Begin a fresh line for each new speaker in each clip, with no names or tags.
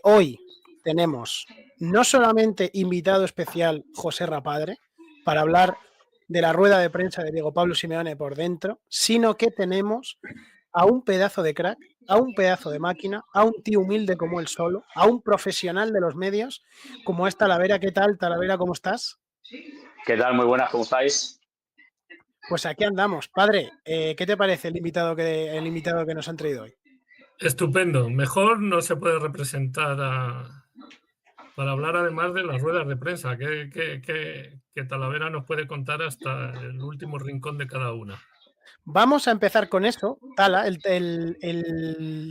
Hoy tenemos no solamente invitado especial José Rapadre para hablar de la rueda de prensa de Diego Pablo Simeone por dentro, sino que tenemos a un pedazo de crack, a un pedazo de máquina, a un tío humilde como él solo, a un profesional de los medios como es Talavera. ¿Qué tal, Talavera? ¿Cómo estás?
¿Qué tal? Muy buenas, ¿cómo estáis?
Pues aquí andamos. Padre, ¿qué te parece el invitado que nos han traído hoy?
Estupendo. Mejor no se puede representar para hablar además de las ruedas de prensa, que Talavera nos puede contar hasta el último rincón de cada una.
Vamos a empezar con eso, Tala.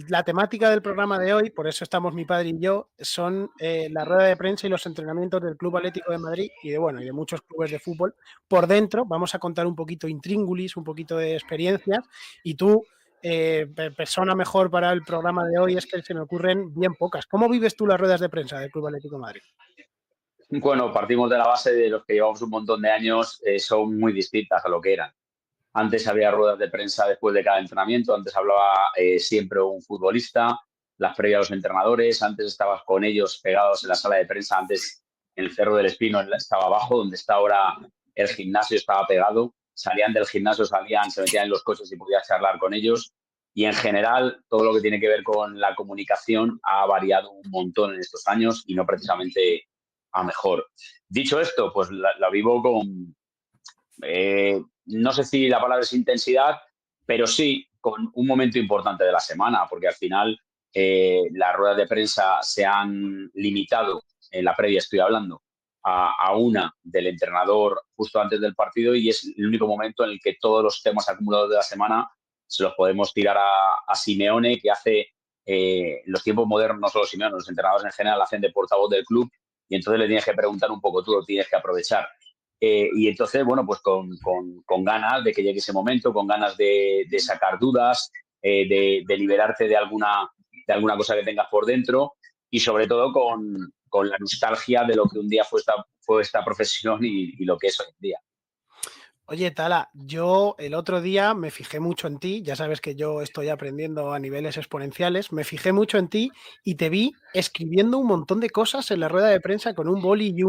La temática del programa de hoy, por eso estamos mi padre y yo, son la rueda de prensa y los entrenamientos del Club Atlético de Madrid y de muchos clubes de fútbol. Por dentro vamos a contar un poquito intríngulis, un poquito de experiencias, y tú, persona mejor para el programa de hoy, es que se me ocurren bien pocas. ¿Cómo vives tú las ruedas de prensa del Club Atlético de Madrid?
Bueno, partimos de la base de los que llevamos un montón de años, son muy distintas a lo que eran. Antes había ruedas de prensa después de cada entrenamiento, antes hablaba siempre un futbolista, las previas a los entrenadores, antes estabas con ellos pegados en la sala de prensa, antes en el Cerro del Espino estaba abajo, donde está ahora el gimnasio, estaba pegado, salían del gimnasio, se metían en los coches y podías charlar con ellos. Y en general, todo lo que tiene que ver con la comunicación ha variado un montón en estos años y no precisamente a mejor. Dicho esto, pues la vivo con, no sé si la palabra es intensidad, pero sí con un momento importante de la semana, porque al final las ruedas de prensa se han limitado, en la previa estoy hablando, a una del entrenador justo antes del partido y es el único momento en el que todos los temas acumulados de la semana se los podemos tirar a Simeone, que hace los tiempos modernos, no solo Simeone, los entrenadores en general hacen de portavoz del club y entonces le tienes que preguntar un poco, tú lo tienes que aprovechar. Y entonces, bueno, pues con ganas de que llegue ese momento, con ganas de sacar dudas, de liberarte de alguna cosa que tengas por dentro y sobre todo con la nostalgia de lo que un día fue esta profesión y lo que es hoy en día.
Oye, Tala, yo el otro día me fijé mucho en ti, ya sabes que yo estoy aprendiendo a niveles exponenciales, me fijé mucho en ti y te vi escribiendo un montón de cosas en la rueda de prensa con un boli y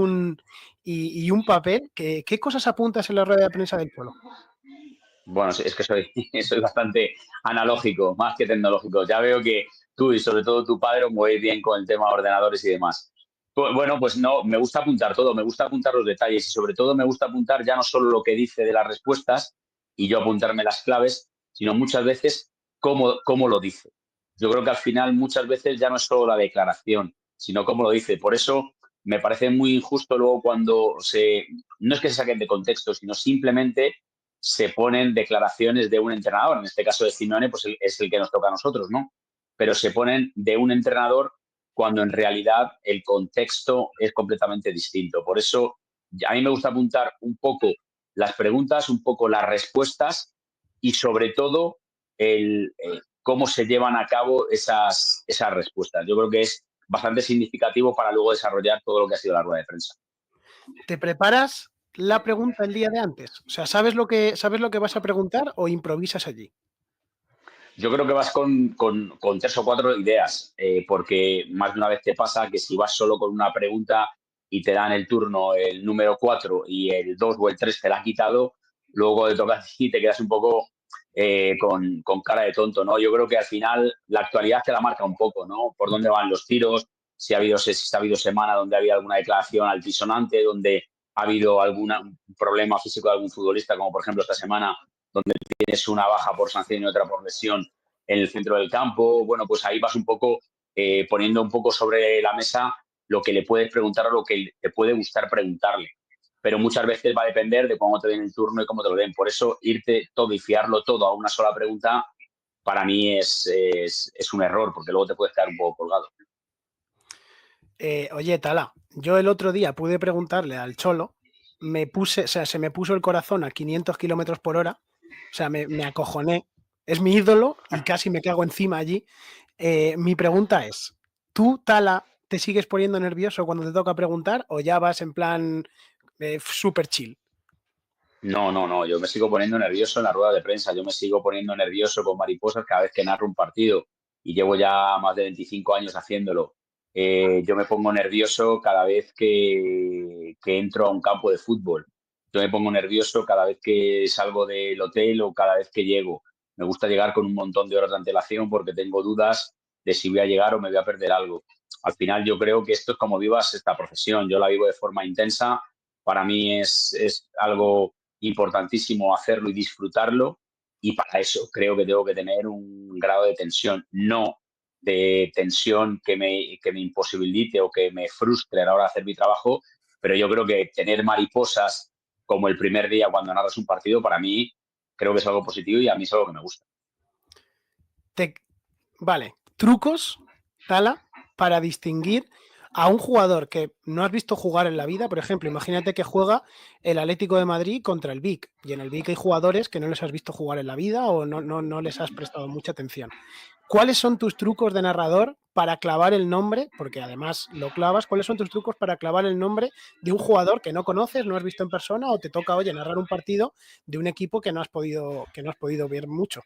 un papel. ¿Qué cosas apuntas en la rueda de prensa del Pueblo?
Bueno, es que soy bastante analógico, más que tecnológico. Ya veo que tú y sobre todo tu padre os mueveis bien con el tema de ordenadores y demás. Bueno, pues no, me gusta apuntar todo, me gusta apuntar los detalles y sobre todo me gusta apuntar ya no solo lo que dice de las respuestas y yo apuntarme las claves, sino muchas veces cómo lo dice. Yo creo que al final muchas veces ya no es solo la declaración, sino cómo lo dice. Por eso me parece muy injusto luego cuando no es que se saquen de contexto, sino simplemente se ponen declaraciones de un entrenador, en este caso de Simeone, pues es el que nos toca a nosotros, ¿no? Pero se ponen de un entrenador cuando en realidad el contexto es completamente distinto. Por eso a mí me gusta apuntar un poco las preguntas, un poco las respuestas y sobre todo cómo se llevan a cabo esas respuestas. Yo creo que es bastante significativo para luego desarrollar todo lo que ha sido la rueda de prensa.
¿Te preparas la pregunta el día de antes? O sea, ¿sabes lo que vas a preguntar o improvisas allí?
Yo creo que vas con 3 o 4 ideas, porque más de una vez te pasa que si vas solo con una pregunta y te dan el turno el número 4 y el 2 o el 3 te la han quitado, luego te toca y te quedas un poco con cara de tonto, ¿no? Yo creo que al final la actualidad te la marca un poco, ¿no? Por dónde van los tiros, si ha habido semana donde ha habido alguna declaración altisonante, donde ha habido algún problema físico de algún futbolista, como por ejemplo esta semana donde tienes una baja por sanción y otra por lesión en el centro del campo. Bueno, pues ahí vas un poco poniendo un poco sobre la mesa lo que le puedes preguntar o lo que te puede gustar preguntarle. Pero muchas veces va a depender de cómo te den el turno y cómo te lo den. Por eso irte todo y fiarlo todo a una sola pregunta para mí es un error, porque luego te puedes quedar un poco colgado.
Oye, Tala, yo el otro día pude preguntarle al Cholo, se me puso el corazón a 500 kilómetros por hora, o sea, me acojoné, es mi ídolo y casi me cago encima allí. Mi pregunta es, ¿tú, Tala, te sigues poniendo nervioso cuando te toca preguntar o ya vas en plan super chill?
No, yo me sigo poniendo nervioso en la rueda de prensa, yo me sigo poniendo nervioso con mariposas cada vez que narro un partido y llevo ya más de 25 años haciéndolo. yo me pongo nervioso cada vez que entro a un campo de fútbol. Yo me pongo nervioso cada vez que salgo del hotel o cada vez que llego. Me gusta llegar con un montón de horas de antelación porque tengo dudas de si voy a llegar o me voy a perder algo. Al final yo creo que esto es como vivas esta profesión. Yo la vivo de forma intensa. Para mí es algo importantísimo hacerlo y disfrutarlo. Y para eso creo que tengo que tener un grado de tensión. No de tensión que me imposibilite o que me frustre a la hora de hacer mi trabajo, pero yo creo que tener mariposas como el primer día cuando narras un partido, para mí creo que es algo positivo y a mí es algo que me gusta.
Vale, trucos, Tala, para distinguir a un jugador que no has visto jugar en la vida. Por ejemplo, imagínate que juega el Atlético de Madrid contra el Vic, y en el Vic hay jugadores que no les has visto jugar en la vida o no les has prestado mucha atención. ¿Cuáles son tus trucos de narrador para clavar el nombre? Porque además lo clavas. ¿Cuáles son tus trucos para clavar el nombre de un jugador que no conoces, no has visto en persona, o te toca, oye, narrar un partido de un equipo que no has podido ver mucho?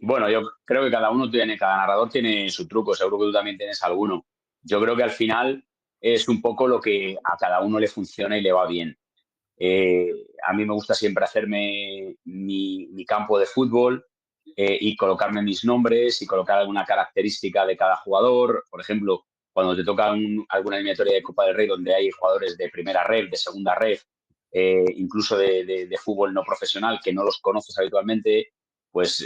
Bueno, yo creo que cada narrador tiene su truco, seguro que tú también tienes alguno. Yo creo que al final es un poco lo que a cada uno le funciona y le va bien. A mí me gusta siempre hacerme mi campo de fútbol y colocarme mis nombres y colocar alguna característica de cada jugador. Por ejemplo, cuando te toca alguna eliminatoria de Copa del Rey donde hay jugadores de primera red, de segunda red, incluso de fútbol no profesional que no los conoces habitualmente, pues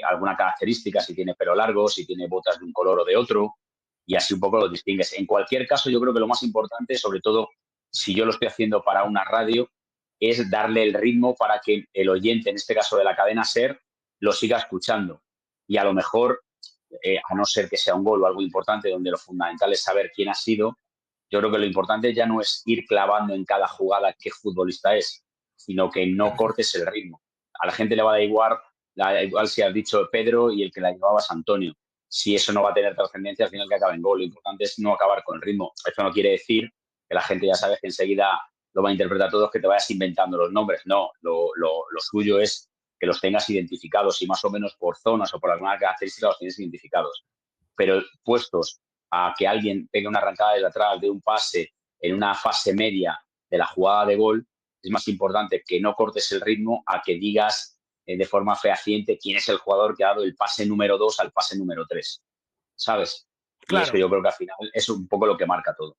alguna característica, si tiene pelo largo, si tiene botas de un color o de otro, y así un poco lo distingues. En cualquier caso, yo creo que lo más importante, sobre todo si yo lo estoy haciendo para una radio, es darle el ritmo para que el oyente, en este caso de la cadena SER, lo siga escuchando. Y a lo mejor, a no ser que sea un gol o algo importante donde lo fundamental es saber quién ha sido, yo creo que lo importante ya no es ir clavando en cada jugada qué futbolista es, sino que no cortes el ritmo. A la gente le va a dar igual si has dicho Pedro y el que la llevaba es Antonio. Si eso no va a tener trascendencia, al final que acabe en gol. Lo importante es no acabar con el ritmo. Eso no quiere decir que la gente ya sabe que enseguida lo va a interpretar todo, que te vayas inventando los nombres. No, lo suyo es que los tengas identificados y más o menos por zonas o por alguna característica los tienes identificados. Pero puestos a que alguien pegue una arrancada desde atrás de un pase en una fase media de la jugada de gol, es más importante que no cortes el ritmo a que digas de forma fehaciente quién es el jugador que ha dado el pase número 2 al pase número 3, ¿sabes?
Claro.
Y eso yo creo que al final es un poco lo que marca todo.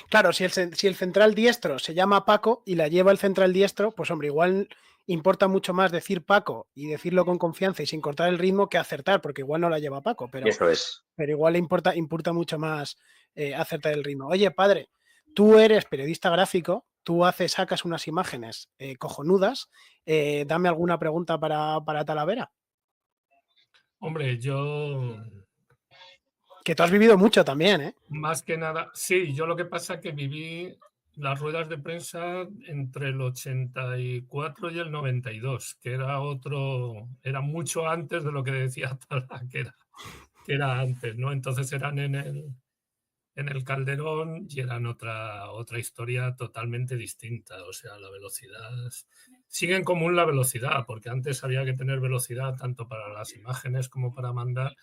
Claro, si el central diestro se llama Paco y la lleva el central diestro, pues hombre, igual importa mucho más decir Paco y decirlo con confianza y sin cortar el ritmo que acertar, porque igual no la lleva Paco, pero,
Eso es.
Pero igual le importa mucho más acertar el ritmo. Oye, padre, tú eres periodista gráfico, tú sacas unas imágenes cojonudas, dame alguna pregunta para Talavera.
Hombre, yo...
Que tú has vivido mucho también, ¿eh?
Más que nada, sí, yo lo que pasa es que viví las ruedas de prensa entre el 84 y el 92, que era mucho antes de lo que decía Tala, que era antes, ¿no? Entonces eran en el Calderón y eran otra historia totalmente distinta. O sea, la velocidad... Sigue en común la velocidad, porque antes había que tener velocidad tanto para las imágenes como para mandar.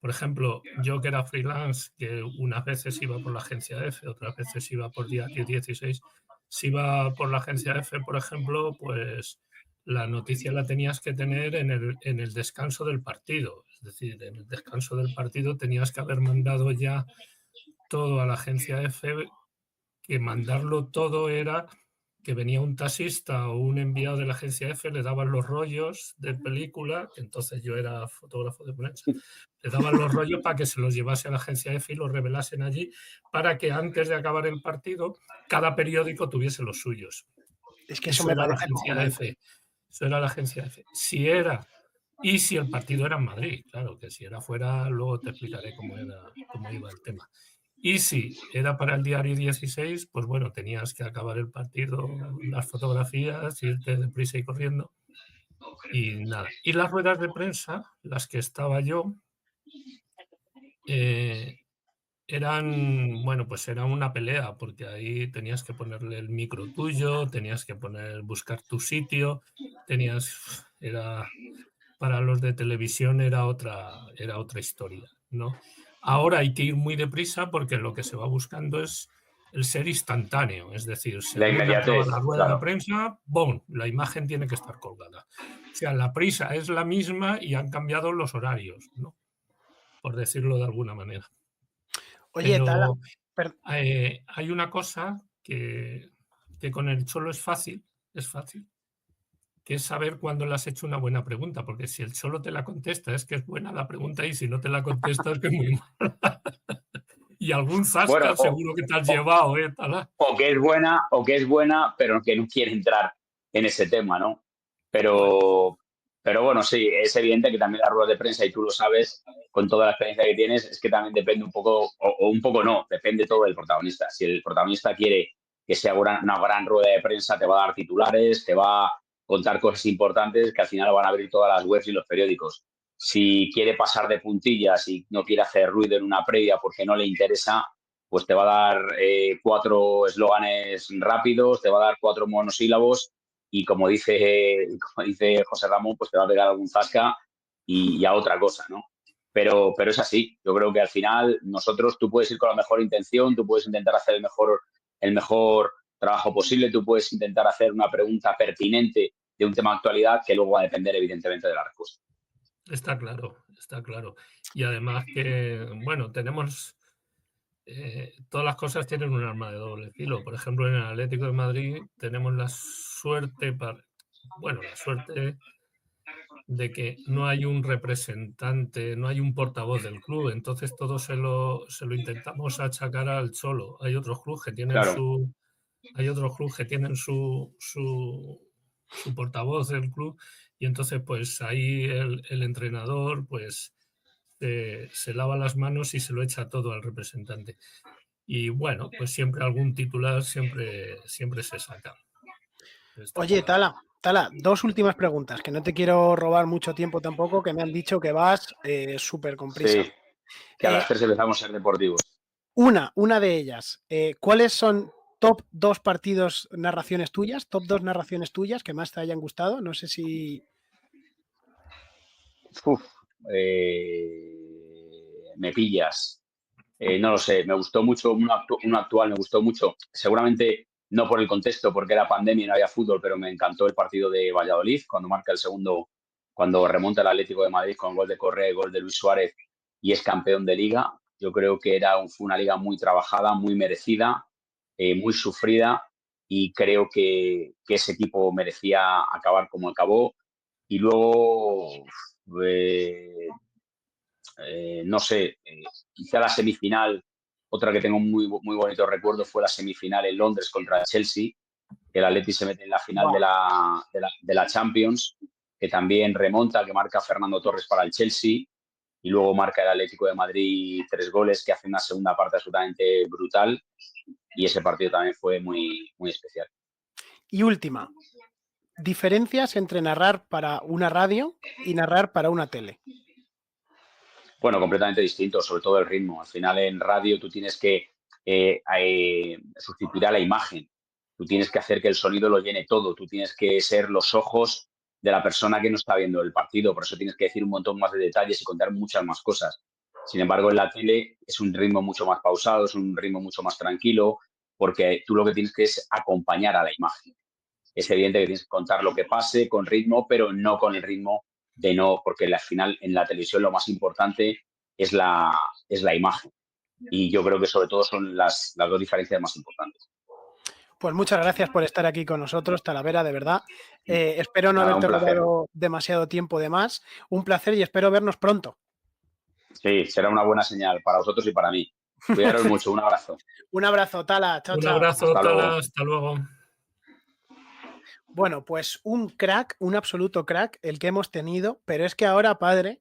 Por ejemplo, yo que era freelance, que unas veces iba por la agencia F, otras veces iba por Diario 16, si iba por la agencia F, por ejemplo, pues la noticia la tenías que tener en el descanso del partido. Es decir, en el descanso del partido tenías que haber mandado ya todo a la agencia F, que mandarlo todo era que venía un taxista o un enviado de la agencia F, le daban los rollos de película, entonces yo era fotógrafo de prensa, le daban los rollos para que se los llevase a la agencia F y los revelasen allí, para que antes de acabar el partido cada periódico tuviese los suyos.
Es que eso me
era la
parece
agencia F. Eso era la agencia F. Si el partido era en Madrid, claro, que si era fuera, luego te explicaré cómo iba el tema. Y si era para el Diario 16, pues bueno, tenías que acabar el partido, las fotografías, irte deprisa y corriendo. Y nada. Y las ruedas de prensa, las que estaba yo, eran, bueno, pues era una pelea, porque ahí tenías que ponerle el micro tuyo, tenías que buscar tu sitio, para los de televisión era otra historia. ¿no? Ahora hay que ir muy deprisa porque lo que se va buscando es el ser instantáneo, es decir,
La
según acaba
inmediatez,
la rueda de
claro.
prensa, ¡bum!, la imagen tiene que estar colgada. O sea, la prisa es la misma y han cambiado los horarios, ¿no? Por decirlo de alguna manera.
Oye, Tala,
Pero hay una cosa que con el Cholo es fácil, que es saber cuándo le has hecho una buena pregunta, porque si el Cholo te la contesta es que es buena la pregunta y si no te la contesta es que es muy mala. Y algún zasca
Bueno,
seguro que te has llevado, Tala.
o que es buena, pero que no quiere entrar en ese tema, ¿no?
Bueno,
Pero bueno, sí, es evidente que también las ruedas de prensa, y tú lo sabes, con toda la experiencia que tienes, es que también depende un poco, o un poco no, depende todo del protagonista. Si el protagonista quiere que sea una gran rueda de prensa, te va a dar titulares, te va a contar cosas importantes que al final van a abrir todas las webs y los periódicos. Si quiere pasar de puntillas y no quiere hacer ruido en una previa porque no le interesa, pues te va a dar 4 eslóganes rápidos, te va a dar 4 monosílabos y como dice José Ramón, pues te va a pegar algún zasca y a otra cosa, ¿no? Pero es así. Yo creo que al final nosotros, tú puedes ir con la mejor intención, tú puedes intentar hacer el mejor trabajo posible, tú puedes intentar hacer una pregunta pertinente de un tema de actualidad que luego va a depender evidentemente de la respuesta.
Está claro, está claro. Y además que, bueno, tenemos... todas las cosas tienen un arma de doble filo. Por ejemplo, en el Atlético de Madrid tenemos la suerte, la suerte de que no hay un representante, no hay un portavoz del club, entonces todo se lo intentamos achacar al Cholo. Hay otros clubes que tienen
Claro.
su portavoz del club y entonces pues ahí el entrenador pues se lava las manos y se lo echa todo al representante. Y bueno, pues siempre algún titular siempre se saca.
Oye, Tala, 2 últimas preguntas, que no te quiero robar mucho tiempo tampoco, que me han dicho que vas súper con prisa.
Sí, que a las 3 empezamos a ser deportivos.
Una de ellas, ¿cuáles son top 2 partidos, narraciones tuyas, top 2 narraciones tuyas que más te hayan gustado? No sé si...
Me pillas. No lo sé, me gustó mucho uno actual, me gustó mucho. Seguramente no por el contexto, porque era pandemia y no había fútbol, pero me encantó el partido de Valladolid, cuando marca el segundo, cuando remonta el Atlético de Madrid con gol de Correa y gol de Luis Suárez y es campeón de liga. Yo creo que fue una liga muy trabajada, muy merecida, muy sufrida y creo que ese equipo merecía acabar como acabó. Y luego, no sé, quizá la semifinal, otra que tengo muy bonito recuerdo fue la semifinal en Londres contra el Chelsea, que el Atleti se mete en la final de la Champions, que también remonta, que marca Fernando Torres para el Chelsea, y luego marca el Atlético de Madrid 3 goles, que hace una segunda parte absolutamente brutal, y ese partido también fue muy especial.
Y última, diferencias entre narrar para una radio y narrar para una tele.
Bueno, completamente distinto, sobre todo el ritmo. Al final en radio tú tienes que sustituir a la imagen. Tú tienes que hacer que el sonido lo llene todo. Tú tienes que ser los ojos de la persona que no está viendo el partido. Por eso tienes que decir un montón más de detalles y contar muchas más cosas. Sin embargo, en la tele es un ritmo mucho más pausado, es un ritmo mucho más tranquilo, porque tú lo que tienes que es acompañar a la imagen. Es evidente que tienes que contar lo que pase con ritmo, pero no con el ritmo porque al final en la televisión lo más importante es la imagen. Y yo creo que sobre todo son las 2 diferencias más importantes.
Pues muchas gracias por estar aquí con nosotros, Talavera, de verdad. Espero no haberte robado demasiado tiempo de más. Un placer y espero vernos pronto.
Sí, será una buena señal para vosotros y para mí. Cuidaros mucho, un abrazo.
Un abrazo, Tala. Chao,
Un
chao.
abrazo, Tala. Hasta luego.
Bueno, pues un crack, un absoluto crack el que hemos tenido, pero es que ahora, padre,